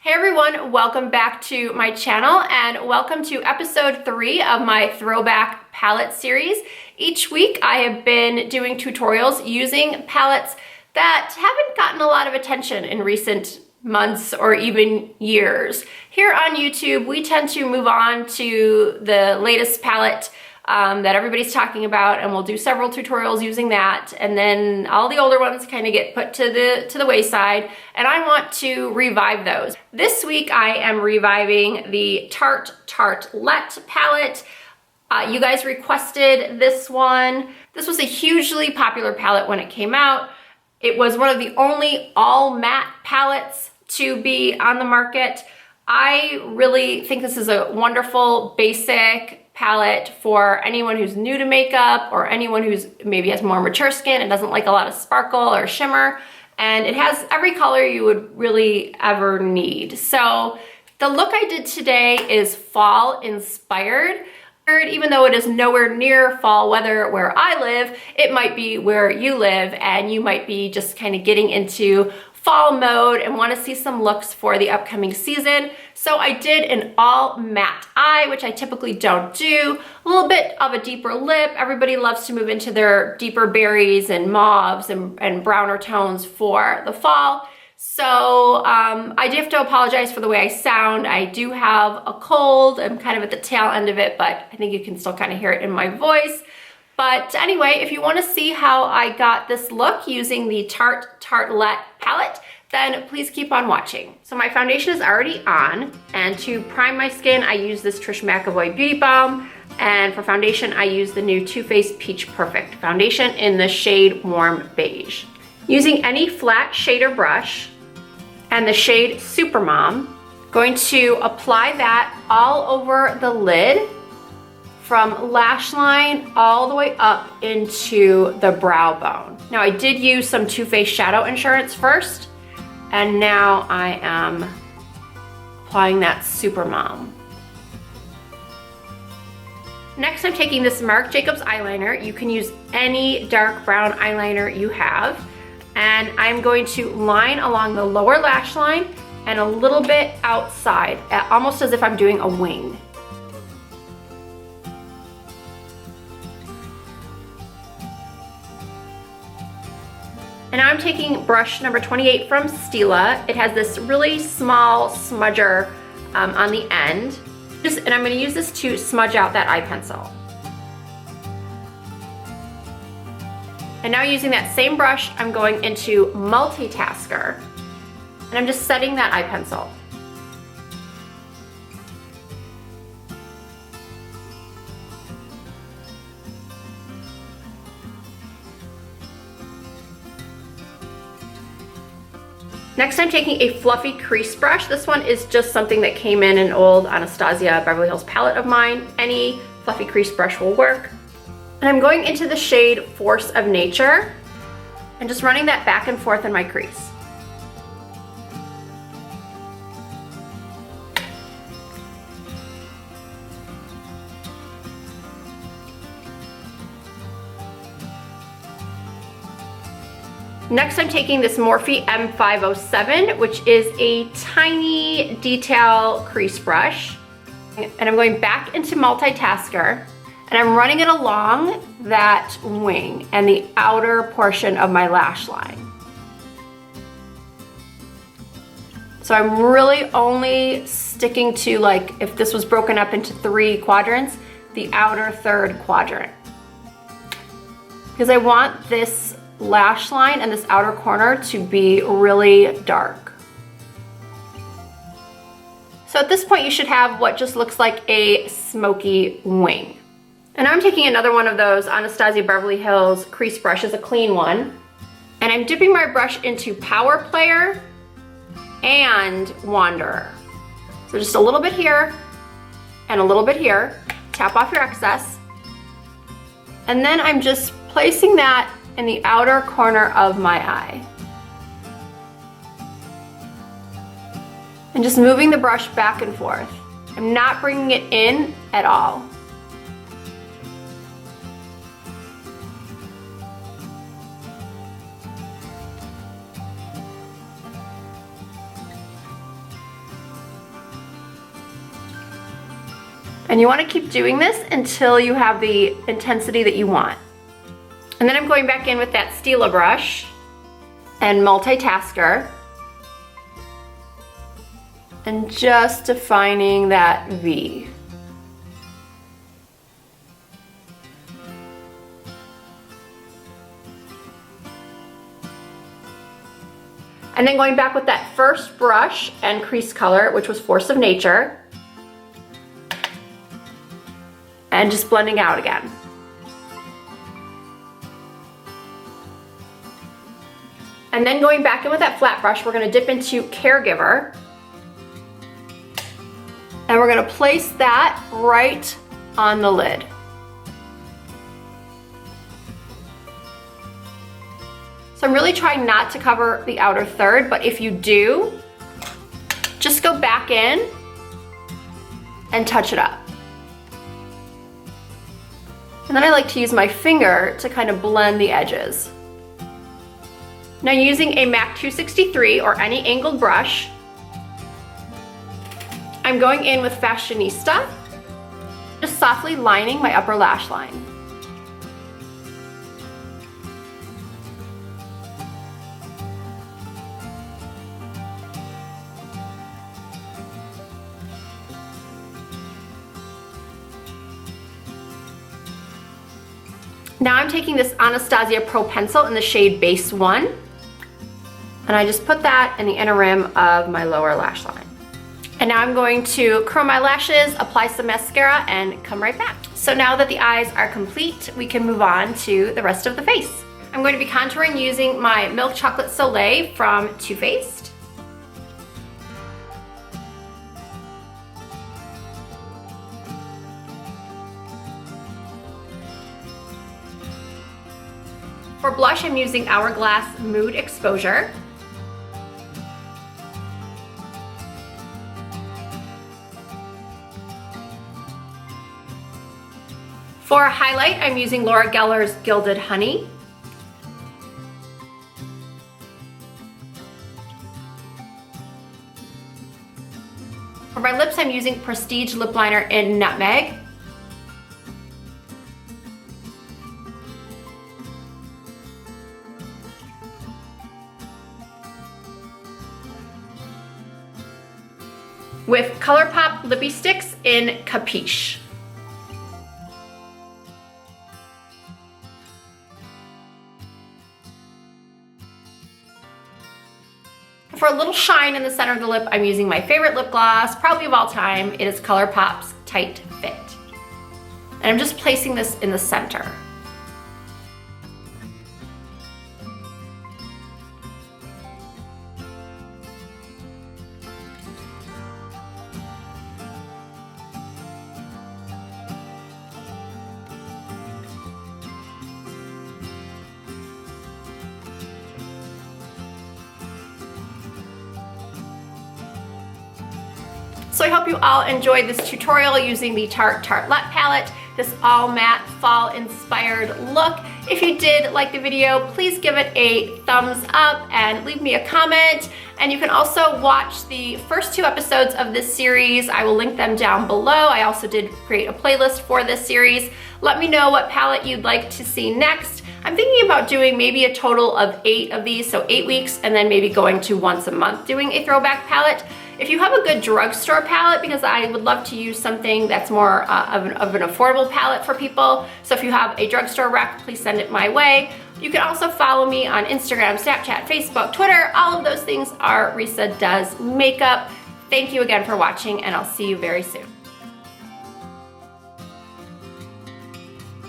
Hey everyone, welcome back to my channel and welcome to episode 3 of my Throwback Palette Series. Each week I have been doing tutorials using palettes that haven't gotten a lot of attention in recent months or even years. Here on YouTube, we tend to move on to the latest palette that everybody's talking about, and we'll do several tutorials using that, and then all the older ones kind of get put to the wayside, and I want to revive those. This week I am reviving the Tarte Tartlette palette. You guys requested this one. This was a hugely popular palette when it came out. It was one of the only all matte palettes to be on the market. I really think this is a wonderful basic palette for anyone who's new to makeup or anyone who's maybe has more mature skin and doesn't like a lot of sparkle or shimmer. And it has every color you would really ever need. So the look I did today is fall inspired. Even though it is nowhere near fall weather where I live, it might be where you live, and you might be just kind of getting into fall mode and want to see some looks for the upcoming season. So I did an all matte eye, which I typically don't do. A little bit of a deeper lip. Everybody loves to move into their deeper berries and mauves and browner tones for the fall. So I do have to apologize for the way I sound. I do have a cold. I'm kind of at the tail end of it, but I think you can still kind of hear it in my voice. But anyway, if you want to see how I got this look using the Tarte Tartlette palette, then please keep on watching. So my foundation is already on, and to prime my skin, I use this Trish McEvoy Beauty Balm, and for foundation, I use the new Too Faced Peach Perfect foundation in the shade Warm Beige. Using any flat shader brush and the shade Supermom, going to apply that all over the lid from lash line all the way up into the brow bone. Now I did use some Too Faced Shadow Insurance first, and now I am applying that Supermom. Next, I'm taking this Marc Jacobs eyeliner. You can use any dark brown eyeliner you have, and I'm going to line along the lower lash line and a little bit outside, almost as if I'm doing a wing. And now I'm taking brush number 28 from Stila. It has this really small smudger on the end. And I'm gonna use this to smudge out that eye pencil. And now using that same brush, I'm going into Multitasker. And I'm just setting that eye pencil. Next, I'm taking a fluffy crease brush. This one is just something that came in an old Anastasia Beverly Hills palette of mine. Any fluffy crease brush will work. And I'm going into the shade Force of Nature and just running that back and forth in my crease. Next, I'm taking this Morphe M507, which is a tiny detail crease brush. And I'm going back into Multitasker, and I'm running it along that wing and the outer portion of my lash line. So I'm really only sticking to, like, if this was broken up into 3 quadrants, the outer 3rd quadrant. Because I want this lash line and this outer corner to be really dark. So at this point you should have what just looks like a smoky wing. And I'm taking another one of those Anastasia Beverly Hills crease brushes, a clean one, and I'm dipping my brush into Power Player and Wanderer. So just a little bit here and a little bit here. Tap off your excess. And then I'm just placing that in the outer corner of my eye. And just moving the brush back and forth. I'm not bringing it in at all. And you want to keep doing this until you have the intensity that you want. And then I'm going back in with that Stila brush and multitasker and just defining that V. And then going back with that first brush and crease color, which was Force of Nature, and just blending out again. And then going back in with that flat brush, we're gonna dip into Caregiver. And we're gonna place that right on the lid. So I'm really trying not to cover the outer third, but if you do, just go back in and touch it up. And then I like to use my finger to kind of blend the edges. Now using a MAC 263 or any angled brush, I'm going in with Fashionista, just softly lining my upper lash line. Now I'm taking this Anastasia Pro Pencil in the shade Base 1, and I just put that in the inner rim of my lower lash line. And now I'm going to curl my lashes, apply some mascara, and come right back. So now that the eyes are complete, we can move on to the rest of the face. I'm going to be contouring using my Milk Chocolate Soleil from Too Faced. For blush, I'm using Hourglass Mood Exposure. For a highlight, I'm using Laura Geller's Gilded Honey. For my lips, I'm using Prestige Lip Liner in Nutmeg. With ColourPop Lippy Sticks in Capiche. For a little shine in the center of the lip, I'm using my favorite lip gloss, probably of all time. It is ColourPop's Tight Fit. And I'm just placing this in the center. So I hope you all enjoyed this tutorial using the Tarte Tartlette palette, this all matte fall inspired look. If you did like the video, please give it a thumbs up and leave me a comment. And you can also watch the first 2 episodes of this series. I will link them down below. I also did create a playlist for this series. Let me know what palette you'd like to see next. I'm thinking about doing maybe a total of 8 of these, so 8 weeks, and then maybe going to once a month doing a throwback palette. If you have a good drugstore palette, because I would love to use something that's more of an affordable palette for people, so if you have a drugstore rec, please send it my way. You can also follow me on Instagram, Snapchat, Facebook, Twitter. All of those things are Risa Does Makeup. Thank you again for watching, and I'll see you very soon.